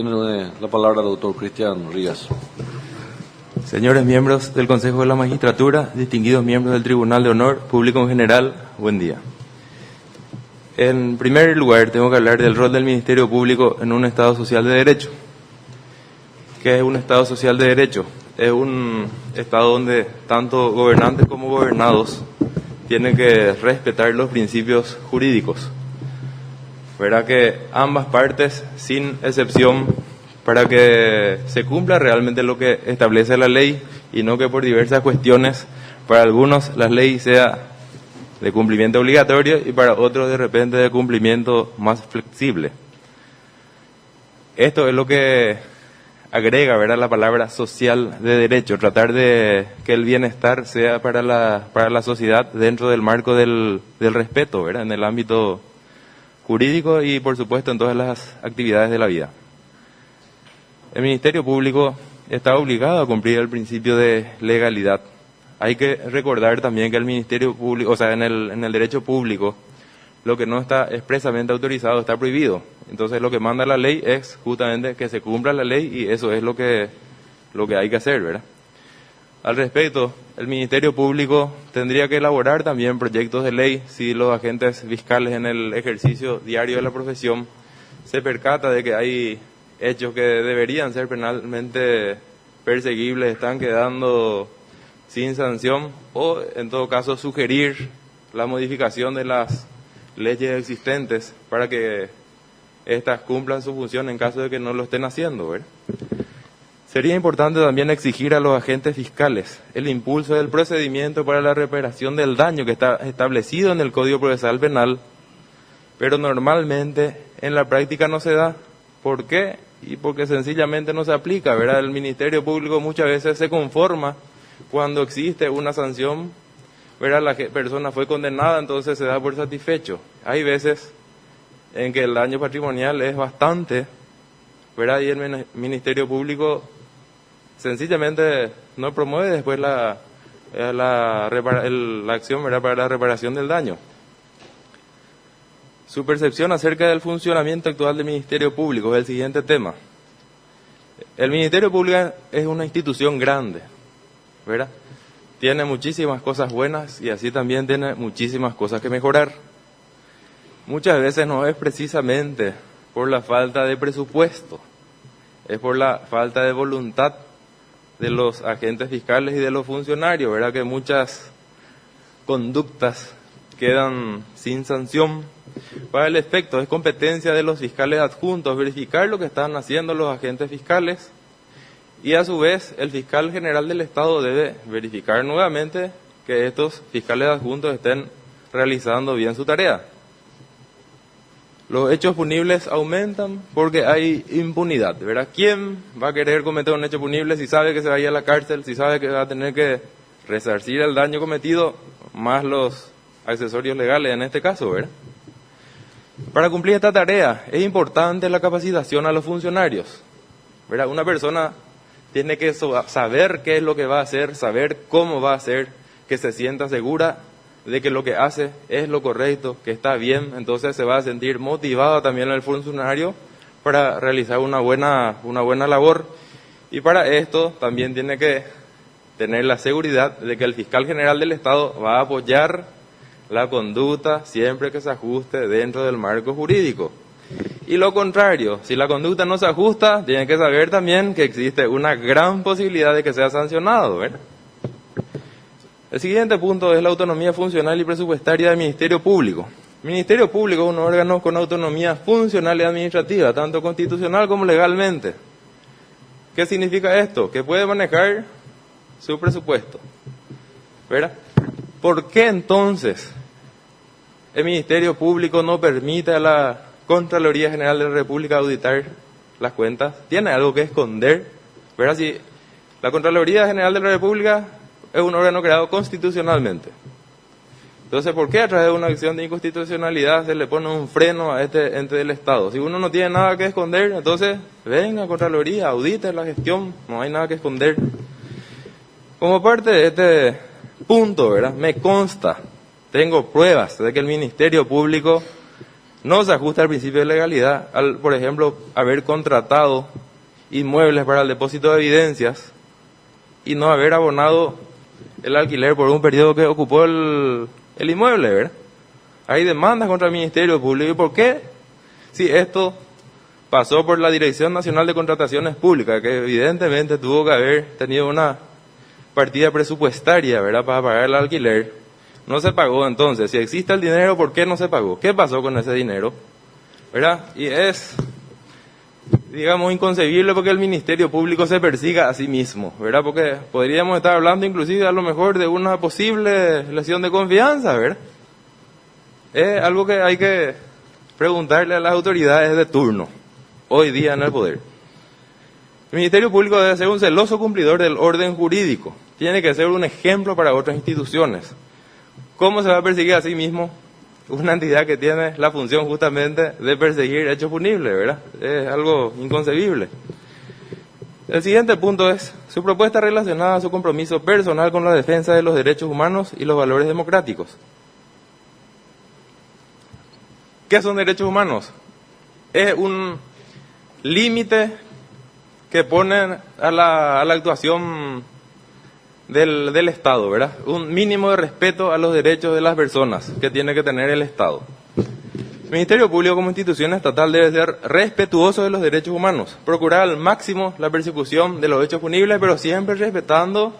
Tiene la palabra el doctor Cristian Rivas. Señores miembros del Consejo de la Magistratura, distinguidos miembros del Tribunal de Honor, público en general, buen día. En primer lugar, tengo que hablar del rol del Ministerio Público en un Estado social de derecho. ¿Qué es un Estado social de derecho? Es un Estado donde tanto gobernantes como gobernados tienen que respetar los principios jurídicos. Verá que ambas partes, sin excepción, para que se cumpla realmente lo que establece la ley y no que por diversas cuestiones, para algunos la ley sea de cumplimiento obligatorio y para otros de repente de cumplimiento más flexible. Esto es lo que agrega, ¿verdad?, la palabra social de derecho, tratar de que el bienestar sea para la sociedad dentro del marco del respeto, ¿verdad?, en el ámbito jurídico y por supuesto en todas las actividades de la vida. El Ministerio Público está obligado a cumplir el principio de legalidad. Hay que recordar también que el Ministerio Público, o sea, en el derecho público, lo que no está expresamente autorizado está prohibido. Entonces lo que manda la ley es justamente que se cumpla la ley y eso es lo que hay que hacer, ¿verdad? Al respecto, el Ministerio Público tendría que elaborar también proyectos de ley si los agentes fiscales en el ejercicio diario de la profesión se percata de que hay hechos que deberían ser penalmente perseguibles, están quedando sin sanción, o en todo caso sugerir la modificación de las leyes existentes para que éstas cumplan su función en caso de que no lo estén haciendo, ¿verdad? Sería importante también exigir a los agentes fiscales el impulso del procedimiento para la reparación del daño que está establecido en el Código Procesal Penal, pero normalmente en la práctica no se da. ¿Por qué? Y porque sencillamente no se aplica, ¿verdad? El Ministerio Público muchas veces se conforma cuando existe una sanción, ¿verdad? La persona fue condenada, entonces se da por satisfecho. Hay veces en que el daño patrimonial es bastante, ¿verdad? Y el Ministerio Público sencillamente no promueve después la acción, ¿verdad?, para la reparación del daño. Su percepción acerca del funcionamiento actual del Ministerio Público es el siguiente tema. El Ministerio Público es una institución grande, ¿verdad? Tiene muchísimas cosas buenas y así también tiene muchísimas cosas que mejorar. Muchas veces no es precisamente por la falta de presupuesto, es por la falta de voluntad de los agentes fiscales y de los funcionarios, ¿verdad?, que muchas conductas quedan sin sanción. Para el efecto, es competencia de los fiscales adjuntos verificar lo que están haciendo los agentes fiscales y a su vez el fiscal general del Estado debe verificar nuevamente que estos fiscales adjuntos estén realizando bien su tarea. Los hechos punibles aumentan porque hay impunidad, ¿verdad? ¿Quién va a querer cometer un hecho punible si sabe que se va a ir a la cárcel, si sabe que va a tener que resarcir el daño cometido, más los accesorios legales en este caso, ¿verdad? Para cumplir esta tarea es importante la capacitación a los funcionarios, ¿verdad? Una persona tiene que saber qué es lo que va a hacer, saber cómo va a hacer, que se sienta segura de que lo que hace es lo correcto, que está bien, entonces se va a sentir motivado también el funcionario para realizar una buena labor. Y para esto también tiene que tener la seguridad de que el fiscal general del Estado va a apoyar la conducta siempre que se ajuste dentro del marco jurídico. Y lo contrario, si la conducta no se ajusta, tiene que saber también que existe una gran posibilidad de que sea sancionado, ¿verdad? El siguiente punto es la autonomía funcional y presupuestaria del Ministerio Público. El Ministerio Público es un órgano con autonomía funcional y administrativa, tanto constitucional como legalmente. ¿Qué significa esto? Que puede manejar su presupuesto, ¿verdad? ¿Por qué entonces el Ministerio Público no permite a la Contraloría General de la República auditar las cuentas? ¿Tiene algo que esconder? ¿Verdad? Si la Contraloría General de la República es un órgano creado constitucionalmente. Entonces, ¿por qué a través de una acción de inconstitucionalidad se le pone un freno a este ente del Estado? Si uno no tiene nada que esconder, entonces venga Contraloría, audite la gestión, no hay nada que esconder. Como parte de este punto, ¿verdad?, me consta, tengo pruebas de que el Ministerio Público no se ajusta al principio de legalidad al, por ejemplo, haber contratado inmuebles para el depósito de evidencias y no haber abonado el alquiler por un periodo que ocupó el inmueble, ¿verdad? Hay demandas contra el Ministerio Público. ¿Y por qué? Si esto pasó por la Dirección Nacional de Contrataciones Públicas, que evidentemente tuvo que haber tenido una partida presupuestaria, ¿verdad?, para pagar el alquiler, no se pagó. Entonces, si existe el dinero, ¿por qué no se pagó? ¿Qué pasó con ese dinero? ¿Verdad? Y es, digamos, inconcebible porque el Ministerio Público se persiga a sí mismo, ¿verdad? Porque podríamos estar hablando inclusive a lo mejor de una posible lesión de confianza, ¿verdad? Es algo que hay que preguntarle a las autoridades de turno, hoy día en el poder. El Ministerio Público debe ser un celoso cumplidor del orden jurídico. Tiene que ser un ejemplo para otras instituciones. ¿Cómo se va a perseguir a sí mismo una entidad que tiene la función justamente de perseguir hechos punibles, ¿verdad? Es algo inconcebible. El siguiente punto es su propuesta relacionada a su compromiso personal con la defensa de los derechos humanos y los valores democráticos. ¿Qué son derechos humanos? Es un límite que ponen a la actuación del Estado, ¿verdad? Un mínimo de respeto a los derechos de las personas que tiene que tener el Estado. El Ministerio Público como institución estatal debe ser respetuoso de los derechos humanos, procurar al máximo la persecución de los hechos punibles, pero siempre respetando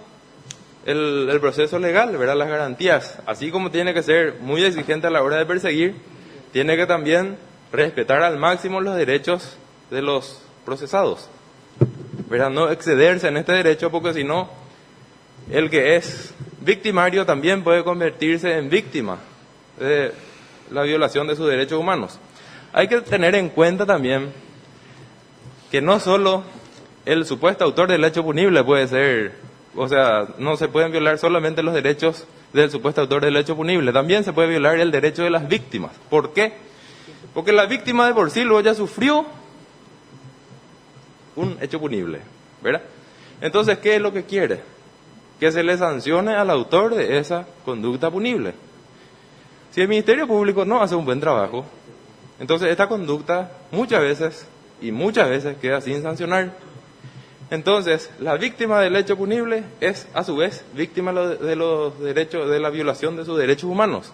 el proceso legal, ¿verdad? Las garantías, así como tiene que ser muy exigente a la hora de perseguir, tiene que también respetar al máximo los derechos de los procesados, ¿verdad? No excederse en este derecho, porque si no, el que es victimario también puede convertirse en víctima de la violación de sus derechos humanos. Hay que tener en cuenta también que no solo el supuesto autor del hecho punible puede ser, o sea, no se pueden violar solamente los derechos del supuesto autor del hecho punible, también se puede violar el derecho de las víctimas. ¿Por qué? Porque la víctima de por sí luego ya sufrió un hecho punible, ¿verdad? Entonces, ¿qué es lo que quiere? Que se le sancione al autor de esa conducta punible. Si el Ministerio Público no hace un buen trabajo, entonces esta conducta muchas veces queda sin sancionar. Entonces, la víctima del hecho punible es a su vez víctima de los derechos, de la violación de sus derechos humanos.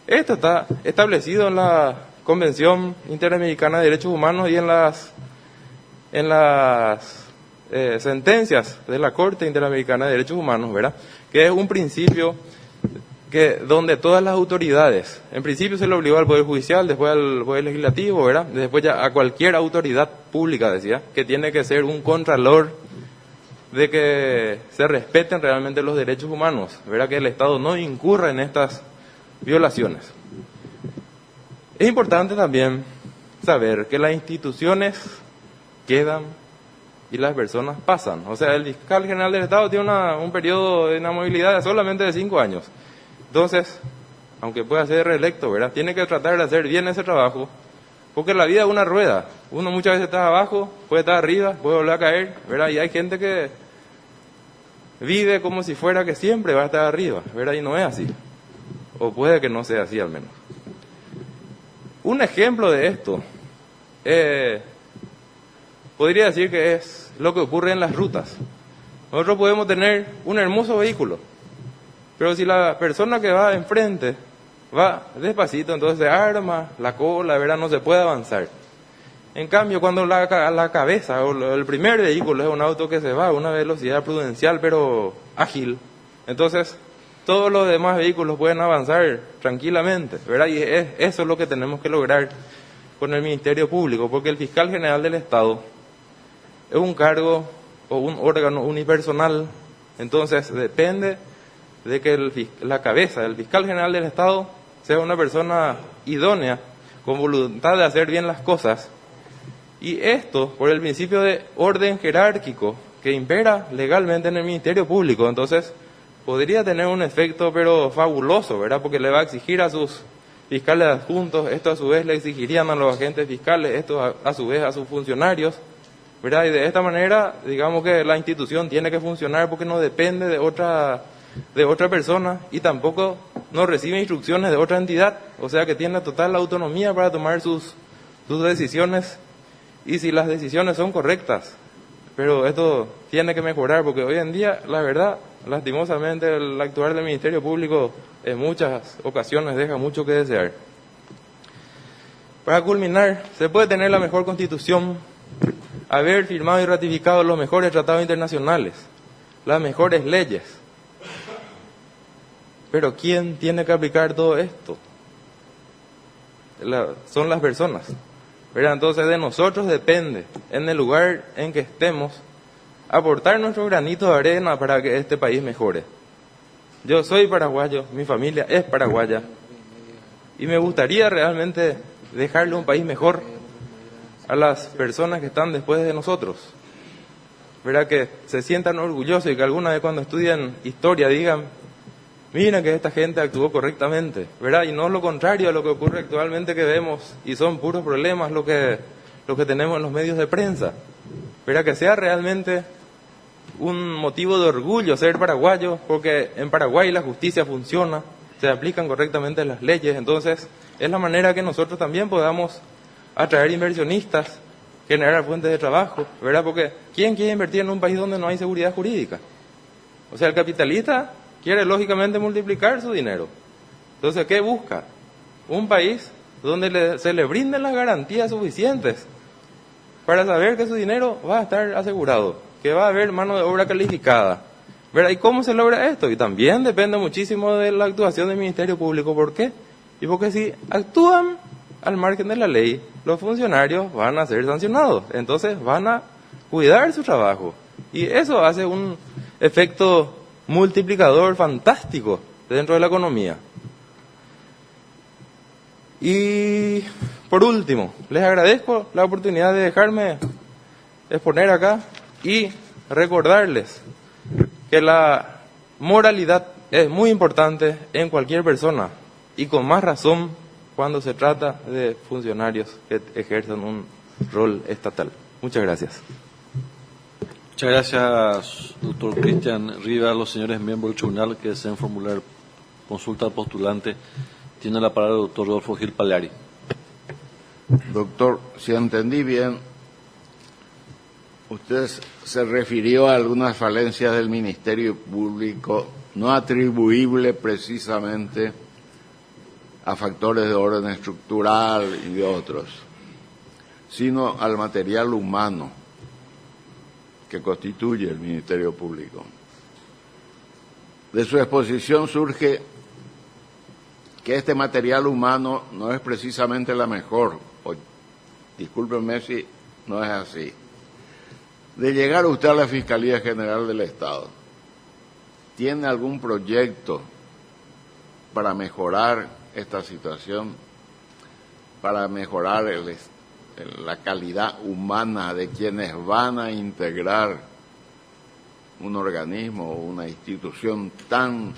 Esto está establecido en la Convención Interamericana de Derechos Humanos y en las sentencias de la Corte Interamericana de Derechos Humanos, ¿verdad? Que es un principio donde todas las autoridades, en principio se le obligó al Poder Judicial, después al Poder Legislativo, ¿verdad? Después ya a cualquier autoridad pública, decía, que tiene que ser un contralor de que se respeten realmente los derechos humanos, ¿verdad? Que el Estado no incurra en estas violaciones. Es importante también saber que las instituciones quedan y las personas pasan. O sea, el fiscal general del Estado tiene un periodo de inamovilidad solamente de 5 años. Entonces, aunque pueda ser reelecto, ¿verdad?, tiene que tratar de hacer bien ese trabajo, porque la vida es una rueda. Uno muchas veces está abajo, puede estar arriba, puede volver a caer, ¿verdad? Y hay gente que vive como si fuera que siempre va a estar arriba, ¿verdad? Y no es así. O puede que no sea así al menos. Un ejemplo de esto, podría decir que es lo que ocurre en las rutas. Nosotros podemos tener un hermoso vehículo, pero si la persona que va enfrente va despacito, entonces se arma la cola, ¿verdad? No se puede avanzar. En cambio, cuando la cabeza o el primer vehículo es un auto que se va a una velocidad prudencial pero ágil, entonces todos los demás vehículos pueden avanzar tranquilamente, ¿verdad? Y eso es lo que tenemos que lograr con el Ministerio Público, porque el fiscal general del Estado es un cargo o un órgano unipersonal, entonces depende de que la cabeza del fiscal general del Estado sea una persona idónea, con voluntad de hacer bien las cosas. Y esto por el principio de orden jerárquico que impera legalmente en el Ministerio Público. Entonces podría tener un efecto pero fabuloso, ¿verdad? Porque le va a exigir a sus fiscales adjuntos, esto a su vez le exigirían a los agentes fiscales, esto a su vez a sus funcionarios, ¿verdad? Y de esta manera, digamos que la institución tiene que funcionar porque no depende de otra de otra persona y tampoco no recibe instrucciones de otra entidad, o sea que tiene total autonomía para tomar sus decisiones y si las decisiones son correctas. Pero esto tiene que mejorar porque hoy en día, la verdad, lastimosamente, el actuar del Ministerio Público en muchas ocasiones deja mucho que desear. Para culminar, se puede tener la mejor constitución, haber firmado y ratificado los mejores tratados internacionales, las mejores leyes. Pero ¿quién tiene que aplicar todo esto? Son las personas. ¿Verdad? Entonces de nosotros depende, en el lugar en que estemos, aportar nuestro granito de arena para que este país mejore. Yo soy paraguayo, mi familia es paraguaya, y me gustaría realmente dejarle un país mejor a las personas que están después de nosotros. ¿Verdad? Que se sientan orgullosos y que alguna vez cuando estudian historia digan, mira que esta gente actuó correctamente, ¿verdad? Y no lo contrario a lo que ocurre actualmente que vemos, y son puros problemas lo que tenemos en los medios de prensa. ¿Verdad? Que sea realmente un motivo de orgullo ser paraguayo, porque en Paraguay la justicia funciona, se aplican correctamente las leyes, entonces es la manera que nosotros también podamos atraer inversionistas, generar fuentes de trabajo, ¿verdad? Porque ¿quién quiere invertir en un país donde no hay seguridad jurídica? O sea, el capitalista quiere lógicamente multiplicar su dinero. Entonces, ¿qué busca? Un país donde se le brinden las garantías suficientes para saber que su dinero va a estar asegurado, que va a haber mano de obra calificada. ¿Verdad? ¿Y cómo se logra esto? Y también depende muchísimo de la actuación del Ministerio Público. ¿Por qué? Y porque si actúan al margen de la ley, los funcionarios van a ser sancionados. Entonces van a cuidar su trabajo. Y eso hace un efecto multiplicador fantástico dentro de la economía. Y por último, les agradezco la oportunidad de dejarme exponer acá y recordarles que la moralidad es muy importante en cualquier persona y con más razón cuando se trata de funcionarios que ejercen un rol estatal. Muchas gracias. Muchas gracias, doctor Cristian Rivas. Los señores miembros del tribunal que deseen formular consulta al postulante, tiene la palabra el doctor Rodolfo Gil Paleari. Doctor, si entendí bien, usted se refirió a algunas falencias del Ministerio Público no atribuible precisamente a factores de orden estructural y de otros, sino al material humano que constituye el Ministerio Público. De su exposición surge que este material humano no es precisamente la mejor, o discúlpenme si no es así. De llegar usted a la Fiscalía General del Estado, ¿tiene algún proyecto para mejorar esta situación, para mejorar la calidad humana de quienes van a integrar un organismo o una institución tan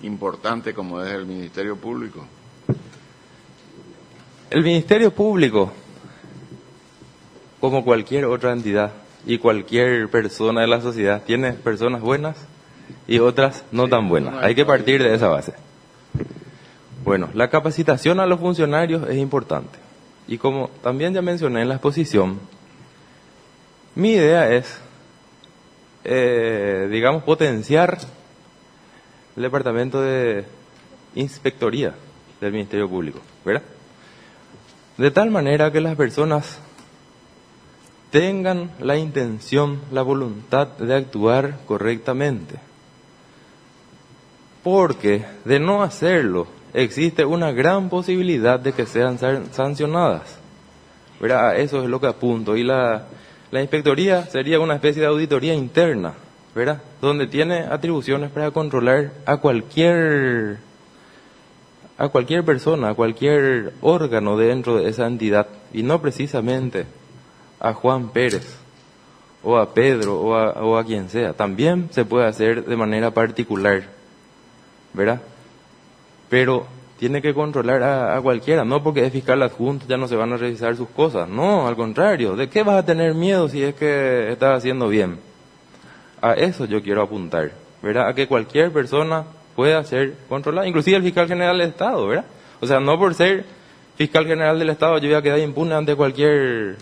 importante como es el Ministerio Público? El Ministerio Público, como cualquier otra entidad y cualquier persona de la sociedad, tiene personas buenas y otras no tan buenas. Hay que partir de esa base. Bueno, la capacitación a los funcionarios es importante. Y como también ya mencioné en la exposición, mi idea es, digamos, potenciar el departamento de inspectoría del Ministerio Público, ¿verdad? De tal manera que las personas tengan la intención, la voluntad de actuar correctamente. Porque de no hacerlo, existe una gran posibilidad de que sean sancionadas, ¿verdad? Eso es lo que apunto. Y la inspectoría sería una especie de auditoría interna, ¿verdad? Donde tiene atribuciones para controlar a cualquier persona, a cualquier órgano dentro de esa entidad, y no precisamente a Juan Pérez, o a Pedro, o a quien sea. También se puede hacer de manera particular, ¿verdad? Pero tiene que controlar a cualquiera, no porque es fiscal adjunto ya no se van a revisar sus cosas, no, al contrario. ¿De qué vas a tener miedo si es que estás haciendo bien? A eso yo quiero apuntar, ¿verdad?, a que cualquier persona pueda ser controlada, inclusive el fiscal general del Estado, ¿verdad? O sea, no por ser fiscal general del Estado yo voy a quedar impune ante cualquier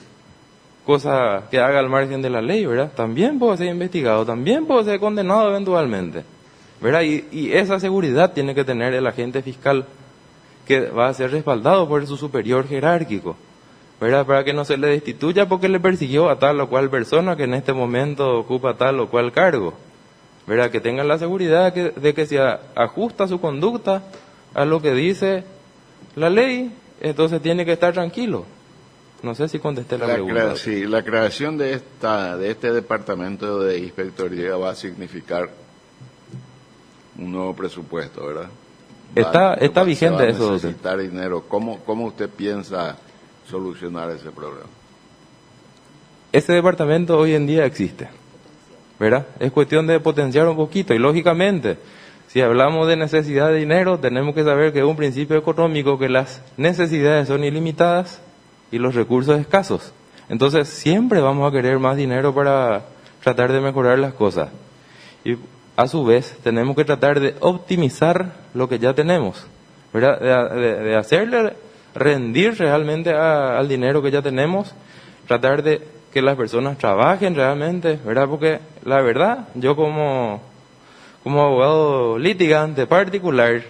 cosa que haga al margen de la ley, ¿verdad? También puedo ser investigado, también puedo ser condenado eventualmente, ¿verdad? Y esa seguridad tiene que tener el agente fiscal, que va a ser respaldado por su superior jerárquico, ¿verdad? Para que no se le destituya porque le persiguió a tal o cual persona que en este momento ocupa tal o cual cargo, ¿verdad? Que tengan la seguridad de que se ajusta su conducta a lo que dice la ley, entonces tiene que estar tranquilo. No sé si contesté la pregunta. Sí, la creación de este departamento de inspectoría va a significar un nuevo presupuesto, ¿verdad? Está vigente eso. Va a necesitar dinero. ¿Cómo usted piensa solucionar ese problema? Ese departamento hoy en día existe, ¿verdad? Es cuestión de potenciar un poquito y lógicamente, si hablamos de necesidad de dinero, tenemos que saber que es un principio económico que las necesidades son ilimitadas y los recursos escasos. Entonces siempre vamos a querer más dinero para tratar de mejorar las cosas. Y a su vez tenemos que tratar de optimizar lo que ya tenemos, ¿verdad? De hacerle rendir realmente al dinero que ya tenemos, tratar de que las personas trabajen realmente, ¿verdad? Porque la verdad, yo como abogado litigante particular,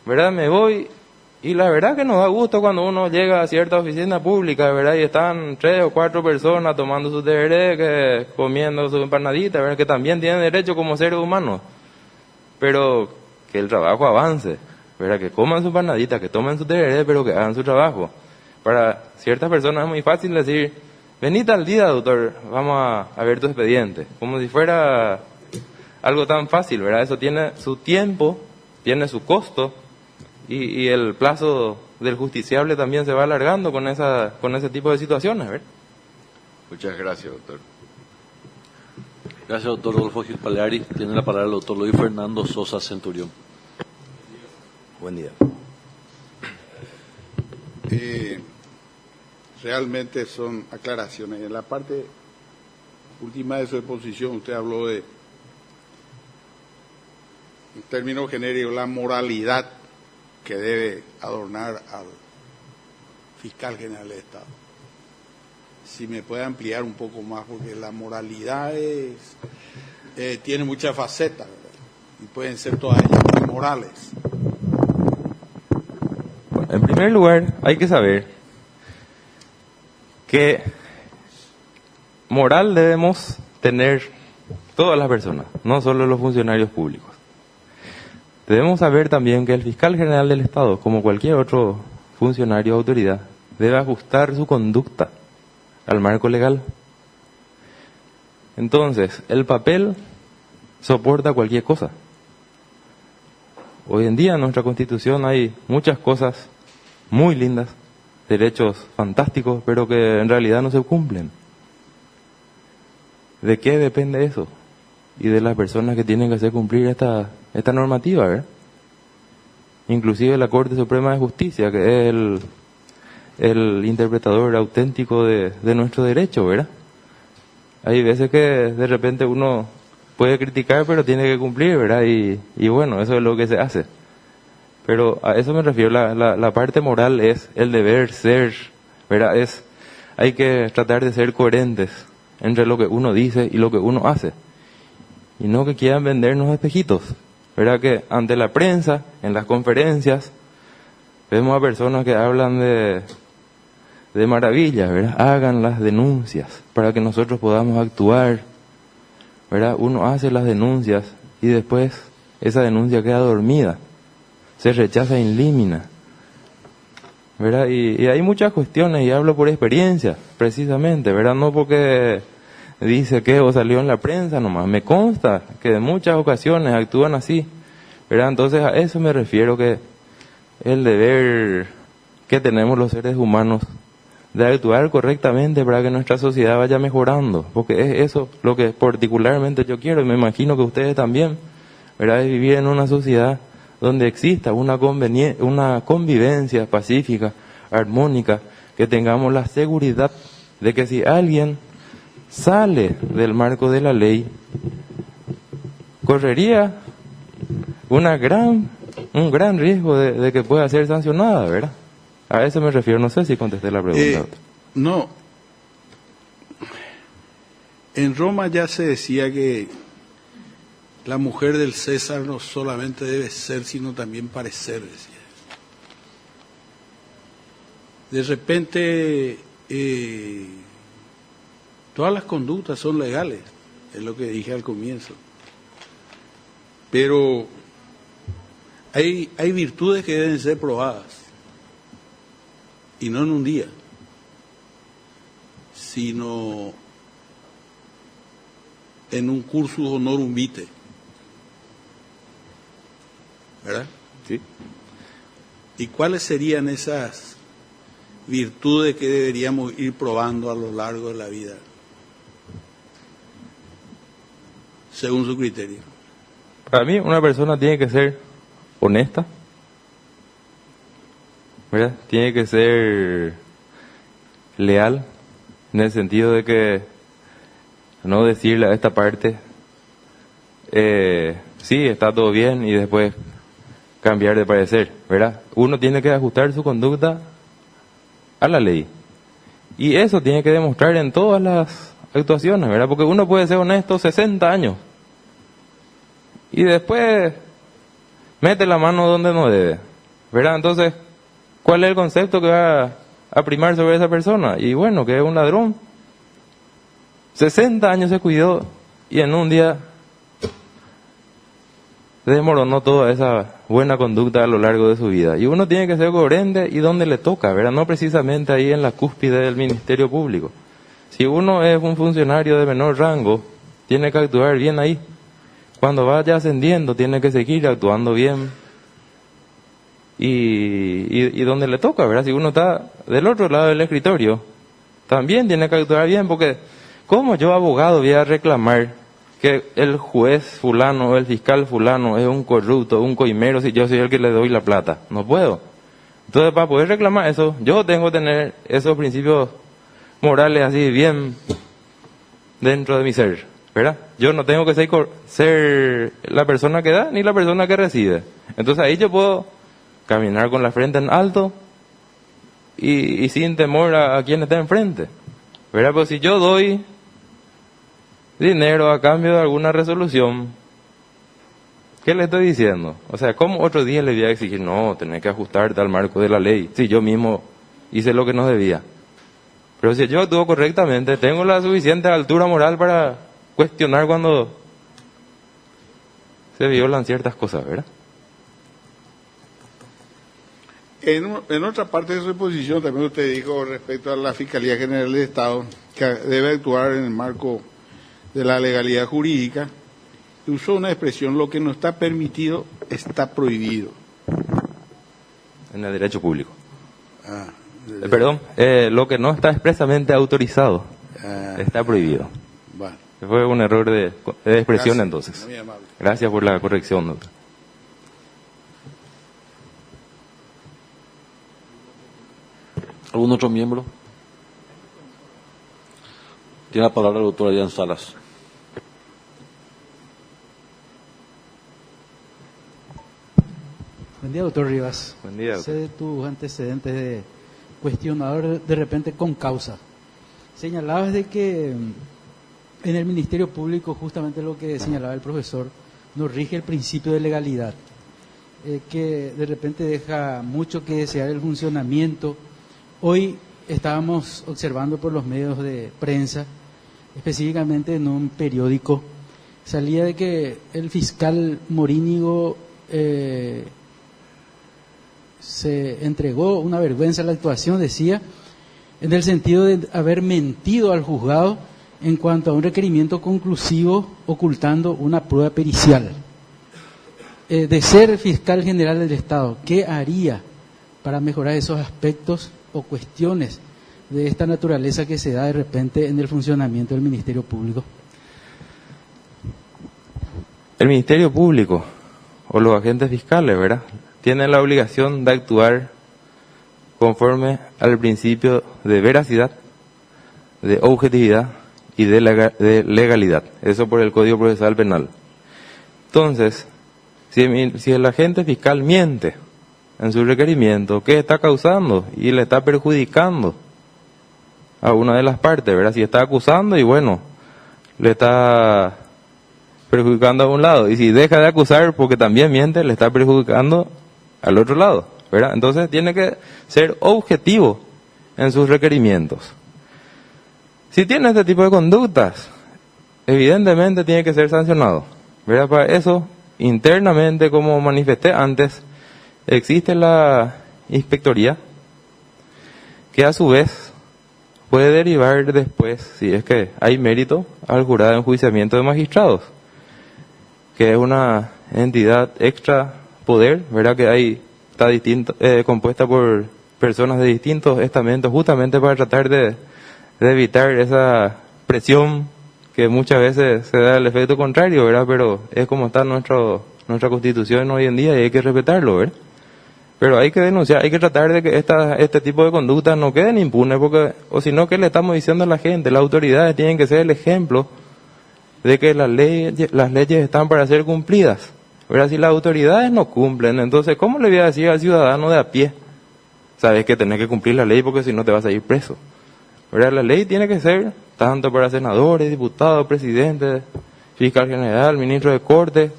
¿verdad?, me voy y la verdad que nos da gusto cuando uno llega a cierta oficina pública, ¿verdad?, y están 3 o 4 personas tomando sus deberes, comiendo su empanadita, ¿verdad?, que también tienen derecho como seres humanos, pero que el trabajo avance, ¿verdad?, que coman su empanadita, que tomen sus deberes, pero que hagan su trabajo. Para ciertas personas es muy fácil decir, vení tal día, doctor, vamos a ver tu expediente, como si fuera algo tan fácil, ¿verdad? Eso tiene su tiempo, tiene su costo, y el plazo del justiciable también se va alargando con ese tipo de situaciones, ¿verdad? Muchas gracias, doctor. Gracias, doctor Rodolfo Gil Paleari. Tiene la palabra el doctor Luis Fernando Sosa Centurión. Buen día. Realmente son aclaraciones. En la parte última de su exposición usted habló de, en términos genéricos, la moralidad que debe adornar al fiscal general del Estado. Si me puede ampliar un poco más, porque la moralidad tiene muchas facetas, ¿verdad? Y pueden ser todas ellas inmorales. Bueno, en primer lugar, hay que saber que moral debemos tener todas las personas, no solo los funcionarios públicos. Debemos saber también que el fiscal general del Estado, como cualquier otro funcionario o autoridad, debe ajustar su conducta al marco legal. Entonces, el papel soporta cualquier cosa. Hoy en día en nuestra Constitución hay muchas cosas muy lindas, derechos fantásticos, pero que en realidad no se cumplen. ¿De qué depende eso? Y de las personas que tienen que hacer cumplir esta normativa, ¿verdad? Inclusive la Corte Suprema de Justicia, que es el interpretador auténtico de nuestro derecho, ¿verdad? Hay veces que de repente uno puede criticar, pero tiene que cumplir, ¿verdad? Y bueno, eso es lo que se hace. Pero a eso me refiero, la parte moral es el deber ser, ¿verdad? Hay que tratar de ser coherentes entre lo que uno dice y lo que uno hace. Y no que quieran vendernos espejitos, ¿verdad? Que ante la prensa, en las conferencias, vemos a personas que hablan de maravillas, ¿verdad? Hagan las denuncias para que nosotros podamos actuar, ¿verdad? Uno hace las denuncias y después esa denuncia queda dormida, se rechaza in limina, ¿verdad? Y hay muchas cuestiones, y hablo por experiencia, precisamente, ¿verdad? No porque dice que o salió en la prensa nomás, me consta que en muchas ocasiones actúan así, ¿verdad? Entonces a eso me refiero, que el deber que tenemos los seres humanos de actuar correctamente para que nuestra sociedad vaya mejorando, porque es eso lo que particularmente yo quiero, y me imagino que ustedes también, ¿verdad? Es vivir en una sociedad donde exista una convivencia pacífica, armónica, que tengamos la seguridad de que si alguien sale del marco de la ley, correría un gran riesgo de que pueda ser sancionada, ¿verdad? A eso me refiero, no sé si contesté la pregunta. No. En Roma ya se decía que la mujer del César no solamente debe ser, sino también parecer, decía. De repente, todas las conductas son legales, es lo que dije al comienzo. Pero hay virtudes que deben ser probadas, y no en un día, sino en un cursus honorum vitae, ¿verdad? Sí. ¿Y cuáles serían esas virtudes que deberíamos ir probando a lo largo de la vida, según su criterio? Para mí, una persona tiene que ser honesta, ¿verdad? Tiene que ser leal, en el sentido de que no decirle a esta parte, sí, está todo bien, y después cambiar de parecer, ¿verdad? Uno tiene que ajustar su conducta a la ley. Y eso tiene que demostrar en todas las actuaciones, ¿verdad? Porque uno puede ser honesto 60 años y después mete la mano donde no debe, ¿verdad? Entonces, ¿cuál es el concepto que va a primar sobre esa persona? Y bueno, que es un ladrón. 60 años se cuidó y en un día desmoronó toda esa buena conducta a lo largo de su vida. Y uno tiene que ser coherente y donde le toca, ¿verdad? No precisamente ahí en la cúspide del Ministerio Público. Si uno es un funcionario de menor rango, tiene que actuar bien ahí. Cuando vaya ascendiendo, tiene que seguir actuando bien. Y donde le toca, ¿verdad? Si uno está del otro lado del escritorio, también tiene que actuar bien, porque ¿cómo yo, abogado, voy a reclamar que el juez fulano o el fiscal fulano es un corrupto, un coimero, si yo soy el que le doy la plata? No puedo. Entonces, para poder reclamar eso, yo tengo que tener esos principios morales así bien dentro de mi ser, ¿verdad? Yo no tengo que ser la persona que da ni la persona que recibe. Entonces ahí yo puedo caminar con la frente en alto y sin temor a quien esté enfrente, ¿verdad? Pues si yo doy dinero a cambio de alguna resolución, ¿qué le estoy diciendo? O sea, ¿cómo otro día le voy a exigir, no, tenés que ajustarte al marco de la ley? Si yo mismo hice lo que no debía. Pero si yo actúo correctamente, tengo la suficiente altura moral para cuestionar cuando se violan ciertas cosas, ¿verdad? En otra parte de su exposición también usted dijo respecto a la Fiscalía General del Estado que debe actuar en el marco de la legalidad jurídica, y usó una expresión: lo que no está permitido está prohibido. En el derecho público. Perdón. Lo que no está expresamente autorizado está prohibido. Bueno. Fue un error de expresión. Gracias, entonces. muy amable. Gracias por la corrección, doctor. ¿Algún otro miembro? Tiene la palabra el doctor Adrián Salas. Buen día, doctor Rivas. Buen día, doctor. Sé de tus antecedentes de cuestionador de repente con causa. Señalabas de que en el Ministerio Público, justamente lo que señalaba el profesor, nos rige el principio de legalidad, que de repente deja mucho que desear el funcionamiento. Hoy estábamos observando por los medios de prensa, específicamente en un periódico, salía de que el fiscal Morínigo se entregó una vergüenza a la actuación, decía, en el sentido de haber mentido al juzgado en cuanto a un requerimiento conclusivo ocultando una prueba pericial. De ser fiscal general del Estado, ¿qué haría para mejorar esos aspectos o cuestiones de esta naturaleza que se da de repente en el funcionamiento del Ministerio Público? El Ministerio Público o los agentes fiscales, ¿verdad?, tienen la obligación de actuar conforme al principio de veracidad, de objetividad y de legalidad. Eso por el Código Procesal Penal. Entonces, si el agente fiscal miente en su requerimiento, ¿qué está causando? Y le está perjudicando a una de las partes, ¿verdad? Si está acusando y bueno, le está perjudicando a un lado. Y si deja de acusar porque también miente, le está perjudicando al otro lado, ¿verdad? Entonces tiene que ser objetivo en sus requerimientos. Si tiene este tipo de conductas, evidentemente tiene que ser sancionado, ¿verdad? Para eso, internamente, como manifesté antes, existe la inspectoría, que a su vez puede derivar después, si es que hay mérito, al jurado de enjuiciamiento de magistrados, que es una entidad extra poder, ¿verdad? Que está compuesta por personas de distintos estamentos, justamente para tratar de evitar esa presión que muchas veces se da el efecto contrario, ¿verdad? Pero es como está nuestra Constitución hoy en día y hay que respetarlo, ¿verdad? Pero hay que denunciar, hay que tratar de que este tipo de conductas no queden impunes, porque, o si no, ¿qué le estamos diciendo a la gente? Las autoridades tienen que ser el ejemplo de que las leyes están para ser cumplidas, ¿verdad? Si las autoridades no cumplen, entonces, ¿cómo le voy a decir al ciudadano de a pie? Sabes que tenés que cumplir la ley porque si no te vas a ir preso, ¿verdad? La ley tiene que ser tanto para senadores, diputados, presidentes, fiscal general, ministro de corte,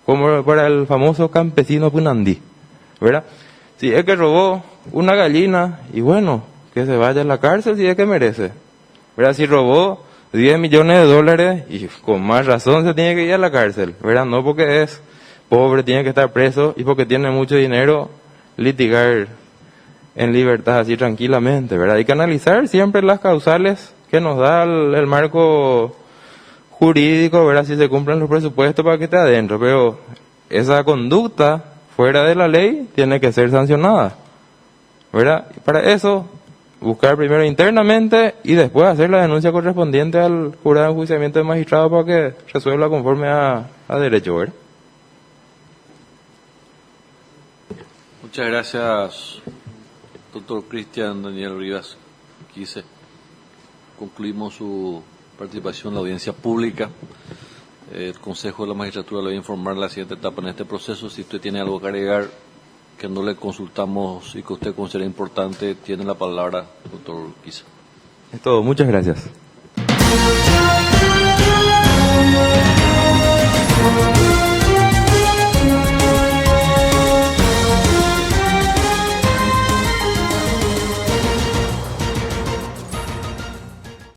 como para el famoso campesino punandí, ¿verdad? Si es que robó una gallina, y bueno, que se vaya a la cárcel si es que merece, ¿verdad? Si robó 10 millones de dólares, y con más razón se tiene que ir a la cárcel, ¿verdad? No porque es pobre, tiene que estar preso, y porque tiene mucho dinero, litigar en libertad así tranquilamente, ¿verdad? Hay que analizar siempre las causales que nos da el marco jurídico, ¿verdad? Si se cumplen los presupuestos para que esté adentro, pero esa conducta fuera de la ley tiene que ser sancionada, ¿verdad? Y para eso, buscar primero internamente y después hacer la denuncia correspondiente al jurado de enjuiciamiento de magistrado para que resuelva conforme a derecho, ¿verdad? Muchas gracias, doctor Cristian Daniel Rivas Quise. Concluimos su participación en la audiencia pública. El Consejo de la Magistratura le va a informar la siguiente etapa en este proceso. Si usted tiene algo que agregar que no le consultamos y que usted considera importante, tiene la palabra, doctor Quise. Es todo. Muchas gracias.